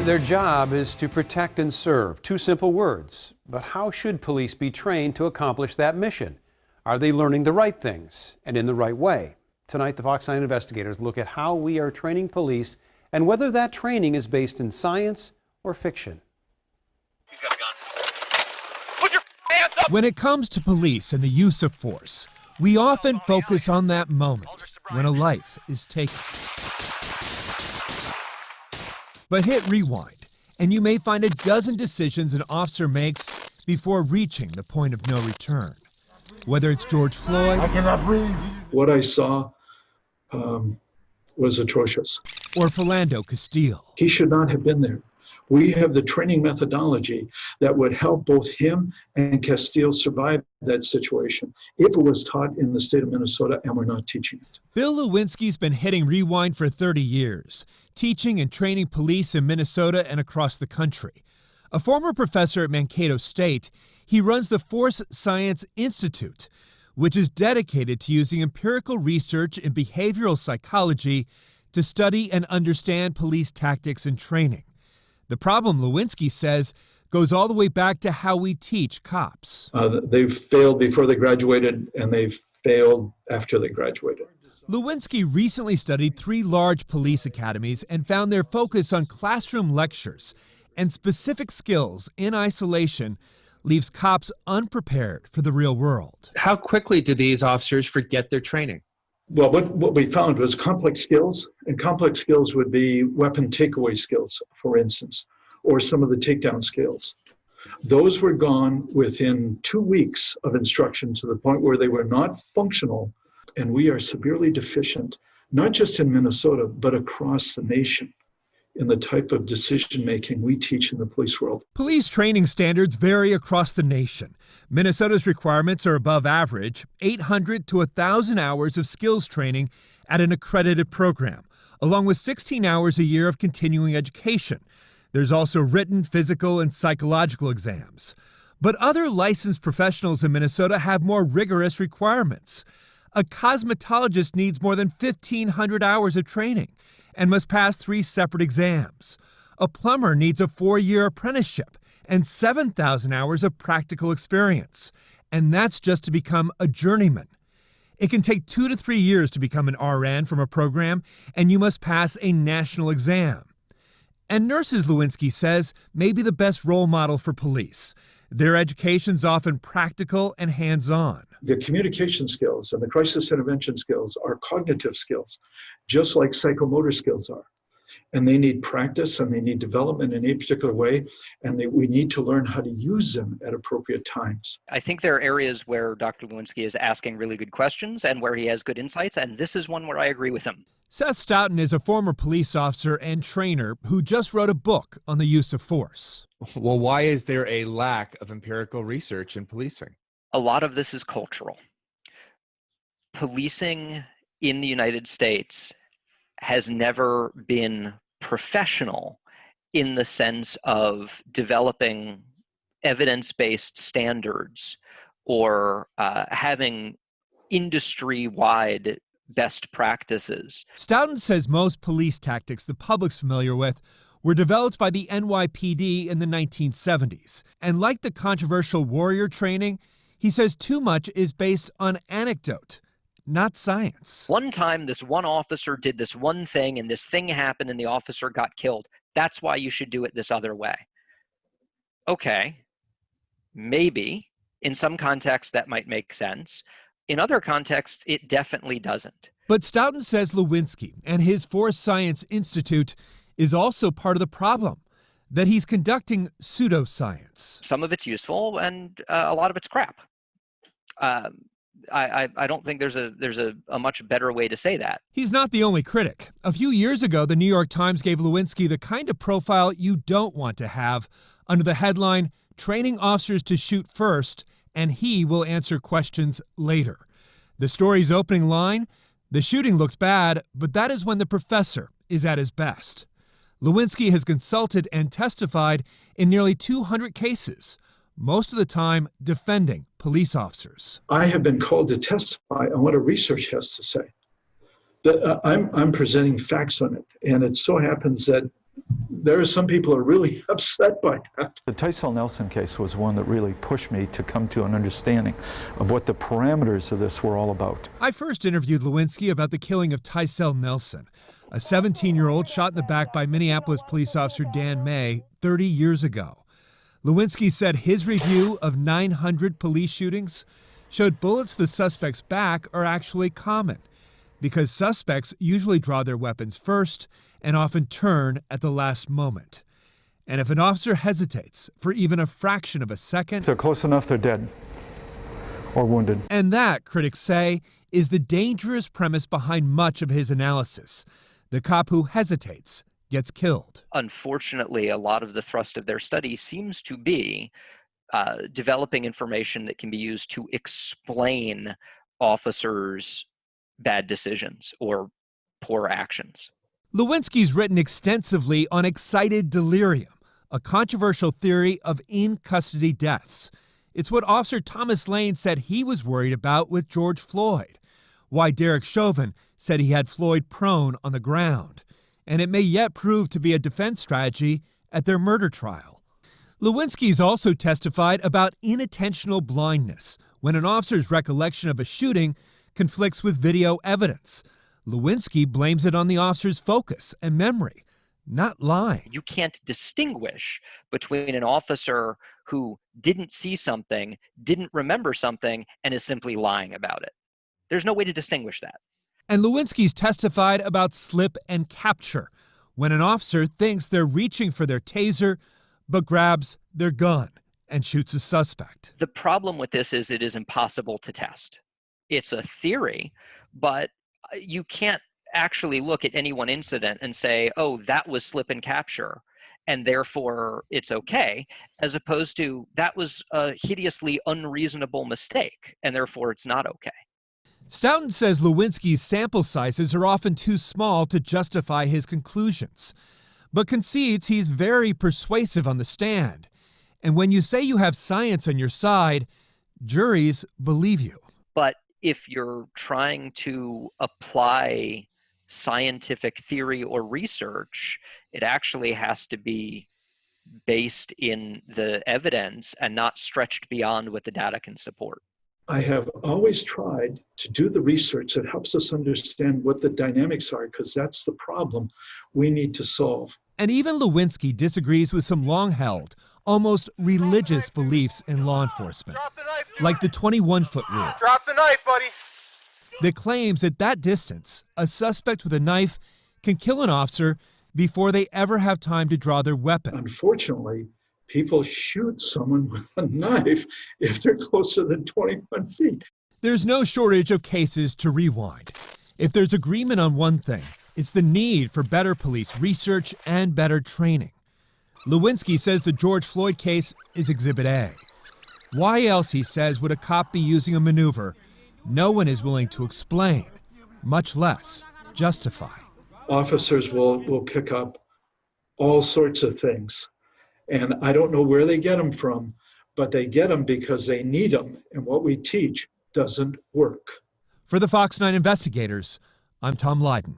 Their job is to protect and serve. Two simple words. But how should police be trained to accomplish that mission? Are they learning the right things and in the right way? Tonight, the Fox 9 investigators look at how we are training police and whether that training is based in science or fiction. He's got a gun. Put your hands up! When it comes to police and the use of force, we often focus on that moment when a life is taken. But hit rewind, and you may find a dozen decisions an officer makes before reaching the point of no return. Whether it's George Floyd, I cannot breathe. What I saw was atrocious. Or Philando Castile. He should not have been there. We have the training methodology that would help both him and Castile survive that situation if it was taught in the state of Minnesota, and we're not teaching it. Bill Lewinski's been hitting rewind for 30 years, teaching and training police in Minnesota and across the country. A former professor at Mankato-St, he runs the Force Science Institute, which is dedicated to using empirical research in behavioral psychology to study and understand police tactics and training. The problem, Lewinski says, goes all the way back to how we teach cops. They've failed before they graduated, and they've failed after they graduated. Lewinski recently studied 3 large police academies and found their focus on classroom lectures and specific skills in isolation leaves cops unprepared for the real world. How quickly do these officers forget their training? Well, what we found was complex skills, and complex skills would be weapon takeaway skills, for instance, or some of the takedown skills. Those were gone within 2 weeks of instruction to the point where they were not functional, and we are severely deficient, not just in Minnesota, but across the nation, in the type of decision-making we teach in the police world. Police training standards vary across the nation. Minnesota's requirements are above average, 800 to 1,000 hours of skills training at an accredited program, along with 16 hours a year of continuing education. There's also written, physical, and psychological exams. But other licensed professionals in Minnesota have more rigorous requirements. A cosmetologist needs more than 1,500 hours of training and must pass 3 separate exams. A plumber needs a 4-year apprenticeship and 7,000 hours of practical experience. And that's just to become a journeyman. It can take 2 to 3 years to become an RN from a program, and you must pass a national exam. And nurses, Lewinski says, may be the best role model for police. Their education's often practical and hands-on. The communication skills and the crisis intervention skills are cognitive skills, just like psychomotor skills are. And they need practice and they need development in a particular way, and we need to learn how to use them at appropriate times. I think there are areas where Dr. Lewinski is asking really good questions and where he has good insights, and this is one where I agree with him. Seth Stoughton is a former police officer and trainer who just wrote a book on the use of force. Well, why is there a lack of empirical research in policing? A lot of this is cultural. Policing in the United States has never been professional in the sense of developing evidence-based standards or having industry-wide best practices. Stoughton says most police tactics the public's familiar with were developed by the NYPD in the 1970s. And like the controversial warrior training, he says too much is based on anecdote, not science. One time, this one officer did this one thing, and this thing happened, and the officer got killed. That's why you should do it this other way. Okay, maybe. In some contexts, that might make sense. In other contexts, it definitely doesn't. But Stoughton says Lewinski and his Force Science Institute is also part of the problem, that he's conducting pseudoscience. Some of it's useful, and a lot of it's crap. I don't think there's a much better way to say that. He's not the only critic. A few years ago, the New York Times gave Lewinski the kind of profile you don't want to have under the headline, "Training Officers to Shoot First, and He Will Answer Questions Later." The story's opening line, "The shooting looked bad, but that is when the professor is at his best." Lewinski has consulted and testified in nearly 200 cases, most of the time defending police officers. I have been called to testify on what a research has to say. I'm presenting facts on it, and it so happens that there are some people who are really upset by that. The Tysell Nelson case was one that really pushed me to come to an understanding of what the parameters of this were all about. I first interviewed Lewinski about the killing of Tysell Nelson, a 17-year-old shot in the back by Minneapolis police officer Dan May 30 years ago. Lewinski said his review of 900 police shootings showed bullets to the suspect's back are actually common, because suspects usually draw their weapons first and often turn at the last moment. And if an officer hesitates for even a fraction of a second, If they're close enough, they're dead or wounded. and that, critics say, is the dangerous premise behind much of his analysis. The cop who hesitates gets killed. Unfortunately, a lot of the thrust of their study seems to be developing information that can be used to explain officers' bad decisions or poor actions. Lewinski's written extensively on excited delirium, a controversial theory of in-custody deaths. It's what Officer Thomas Lane said he was worried about with George Floyd, why Derek Chauvin said he had Floyd prone on the ground, and it may yet prove to be a defense strategy at their murder trial. Lewinski's also testified about inattentional blindness, when an officer's recollection of a shooting conflicts with video evidence. Lewinski blames it on the officer's focus and memory, not lying. You can't distinguish between an officer who didn't see something, didn't remember something, and is simply lying about it. There's no way to distinguish that. And Lewinski's testified about slip and capture, when an officer thinks they're reaching for their taser, but grabs their gun and shoots a suspect. The problem with this is it is impossible to test. It's a theory, but you can't actually look at any one incident and say, oh, that was slip and capture, and therefore it's okay, as opposed to that was a hideously unreasonable mistake, and therefore it's not okay. Stoughton says Lewinski's sample sizes are often too small to justify his conclusions, but concedes he's very persuasive on the stand. And when you say you have science on your side, juries believe you. But if you're trying to apply scientific theory or research, it actually has to be based in the evidence and not stretched beyond what the data can support. I have always tried to do the research that helps us understand what the dynamics are, because that's the problem we need to solve. And even Lewinski disagrees with some long-held, almost religious beliefs in law enforcement, like the 21-foot rule. Drop the knife, buddy. That claims at that distance, a suspect with a knife can kill an officer before they ever have time to draw their weapon. Unfortunately, people shoot someone with a knife if they're closer than 21 feet. There's no shortage of cases to rewind. If there's agreement on one thing, it's the need for better police research and better training. Lewinski says the George Floyd case is Exhibit A. Why else, he says, would a cop be using a maneuver no one is willing to explain, much less justify? Officers will pick up all sorts of things. And I don't know where they get them from, but they get them because they need them. And what we teach doesn't work. For the Fox 9 investigators, I'm Tom Lydon.